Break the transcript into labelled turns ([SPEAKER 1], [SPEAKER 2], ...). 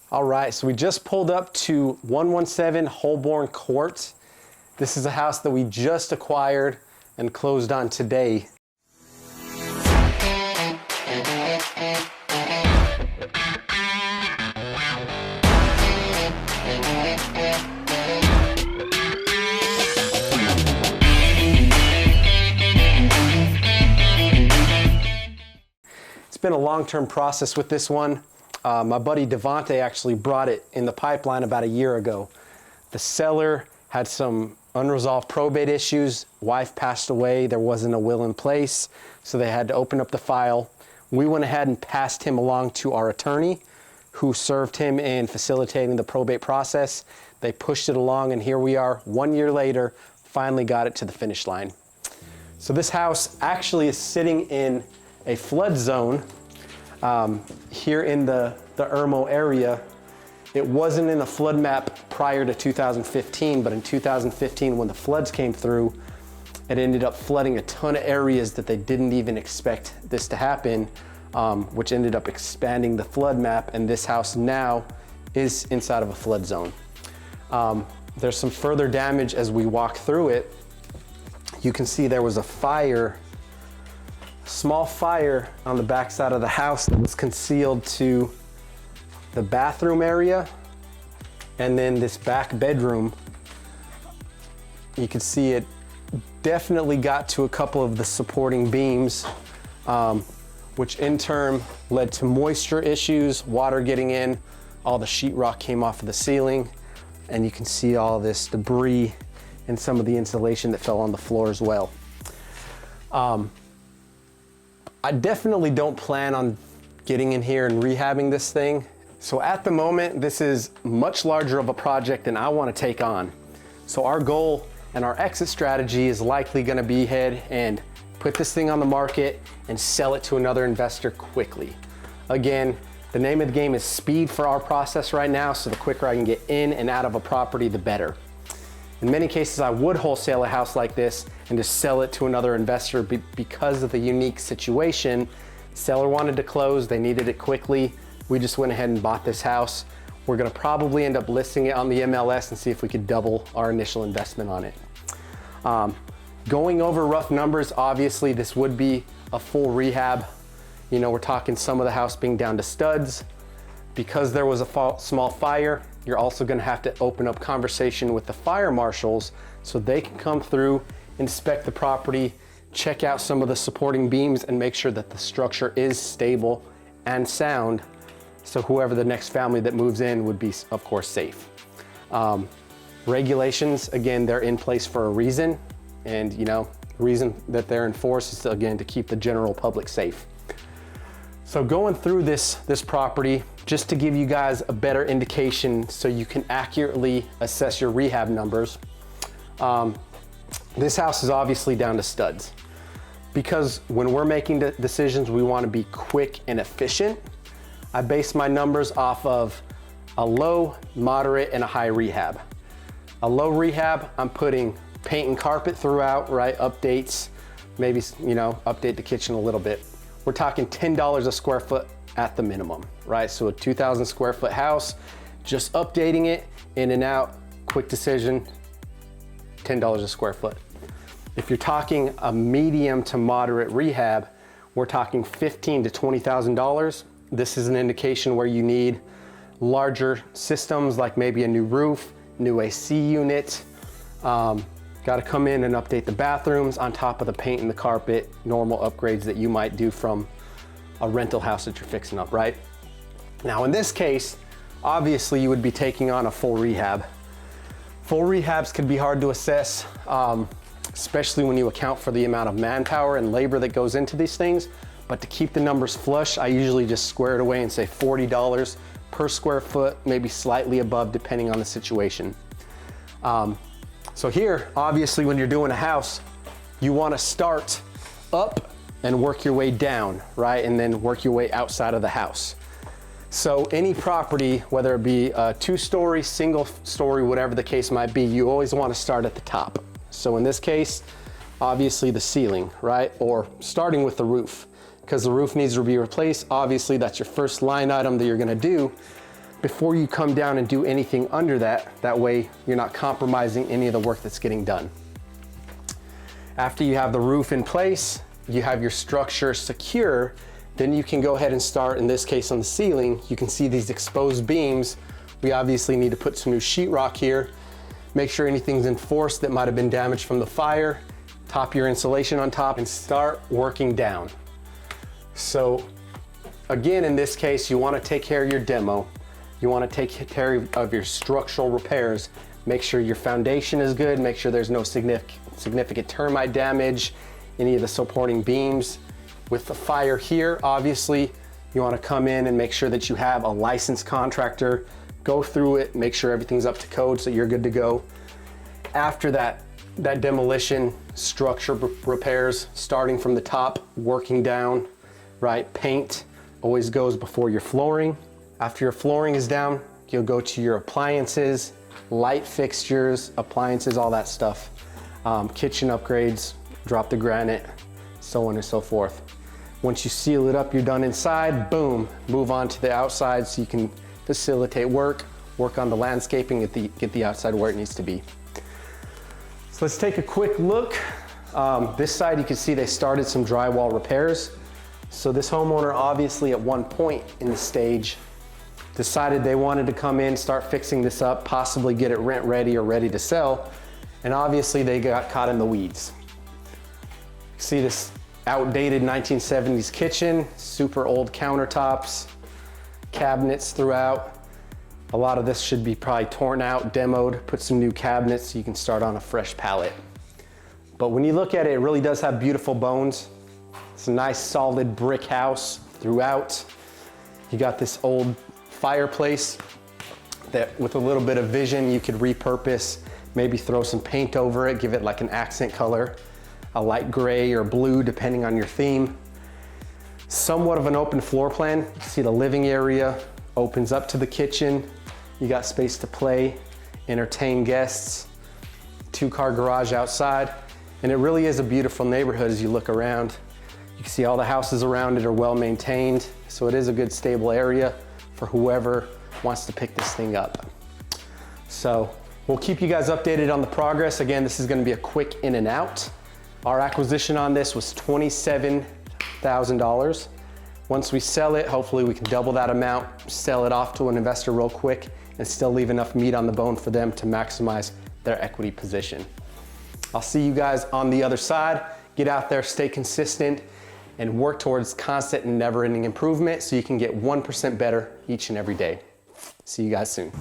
[SPEAKER 1] All right, so we just pulled up to 117 Holborn Court. This is a house that we just acquired and closed on today. It's been a long-term process with this one. My buddy Devonte actually brought it in the pipeline about a year ago. The seller had some unresolved probate issues. Wife passed away. There wasn't a will in place, so they had to open up the file. We went ahead and passed him along to our attorney, who served him in facilitating the probate process. They pushed it along, and here we are 1 year later, finally got it to the finish line. So this house actually is sitting in a flood zone here in the Irmo area. It wasn't in the flood map prior to 2015, but in 2015, when the floods came through, it ended up flooding a ton of areas that they didn't even expect this to happen, which ended up expanding the flood map, and this house now is inside of a flood zone. There's some further damage as we walk through it. You can see there was a fire, small fire on the back side of the house that was concealed to the bathroom area, and then this back bedroom. You can see it definitely got to a couple of the supporting beams, which in turn led to moisture issues, water getting in, all the sheetrock came off of the ceiling, and you can see all this debris and some of the insulation that fell on the floor as well. I definitely don't plan on getting in here and rehabbing this thing. So at the moment, this is much larger of a project than I want to take on. So our goal and our exit strategy is likely going to be head and put this thing on the market and sell it to another investor quickly. Again, the name of the game is speed for our process right now, so the quicker I can get in and out of a property, the better. In many cases, I would wholesale a house like this and just sell it to another investor because of the unique situation. Seller wanted to close, they needed it quickly. We just went ahead and bought this house. We're gonna probably end up listing it on the MLS and see if we could double our initial investment on it. Going over rough numbers, obviously this would be a full rehab. You know, we're talking some of the house being down to studs. Because there was a small fire, you're also gonna have to open up conversation with the fire marshals so they can come through, inspect the property, check out some of the supporting beams, and make sure that the structure is stable and sound, so whoever the next family that moves in would be, of course, safe. Regulations, again, they're in place for a reason, and you know, the reason that they're enforced is to, again, to keep the general public safe. So going through this property, just to give you guys a better indication so you can accurately assess your rehab numbers, this house is obviously down to studs. Because when we're making decisions, we want to be quick and efficient. I base my numbers off of a low, moderate, and a high rehab. A low rehab, I'm putting paint and carpet throughout, right? Updates, maybe, you know, update the kitchen a little bit. We're talking $10 a square foot at the minimum, right? So a 2,000 square foot house, just updating it, in and out, quick decision, $10 a square foot. If you're talking a medium to moderate rehab, we're talking $15,000 to $20,000. This is an indication where you need larger systems, like maybe a new roof, new AC unit. Got to come in and update the bathrooms on top of the paint and the carpet, normal upgrades that you might do from a rental house that you're fixing up, right? Now in this case, obviously you would be taking on a full rehab. Full rehabs can be hard to assess, especially when you account for the amount of manpower and labor that goes into these things. But to keep the numbers flush, I usually just square it away and say $40 per square foot, maybe slightly above depending on the situation. So here, obviously when you're doing a house, you want to start up and work your way down, right? And then work your way outside of the house. So any property, whether it be a 2-story, single story, whatever the case might be, you always want to start at the top. So in this case, obviously the ceiling, right? Or starting with the roof, because the roof needs to be replaced. Obviously that's your first line item that you're going to do. before you come down and do anything under that. That way you're not compromising any of the work that's getting done. After you have the roof in place, you have your structure secure, then you can go ahead and start, in this case on the ceiling, you can see these exposed beams. We obviously need to put some new sheetrock here, make sure anything's enforced that might have been damaged from the fire, top your insulation on top, and start working down. So again, in this case, you want to take care of your demo. You want to take care of your structural repairs. Make sure your foundation is good, make sure there's no significant termite damage, any of the supporting beams. With the fire here, obviously, you want to come in and make sure that you have a licensed contractor, go through it, make sure everything's up to code so you're good to go. After that demolition, structure repairs, starting from the top, working down, right? Paint always goes before your flooring. After your flooring is down, you'll go to your appliances, light fixtures, appliances, all that stuff. Kitchen upgrades, drop the granite, so on and so forth. Once you seal it up, you're done inside, boom, move on to the outside so you can facilitate work on the landscaping, get the outside where it needs to be. So let's take a quick look. This side, you can see they started some drywall repairs. So this homeowner obviously at one point in the stage decided they wanted to come in, start fixing this up, possibly get it rent ready or ready to sell. And obviously they got caught in the weeds. See this outdated 1970s kitchen, super old countertops, cabinets throughout. A lot of this should be probably torn out, demoed, put some new cabinets so you can start on a fresh palette. But when you look at it, it really does have beautiful bones. It's a nice solid brick house throughout. You got this old fireplace that with a little bit of vision you could repurpose, maybe throw some paint over it, give it like an accent color, a light gray or blue depending on your theme. Somewhat of an open floor plan. You see the living area opens up to the kitchen. You got space to play, entertain guests, 2-car garage outside. And it really is a beautiful neighborhood as you look around. You can see all the houses around it are well maintained. So it is a good stable area for whoever wants to pick this thing up. So we'll keep you guys updated on the progress. Again, this is gonna be a quick in and out. Our acquisition on this was $27,000. Once we sell it, hopefully we can double that amount, sell it off to an investor real quick, and still leave enough meat on the bone for them to maximize their equity position. I'll see you guys on the other side. Get out there, stay consistent, and work towards constant and never-ending improvement so you can get 1% better each and every day. See you guys soon.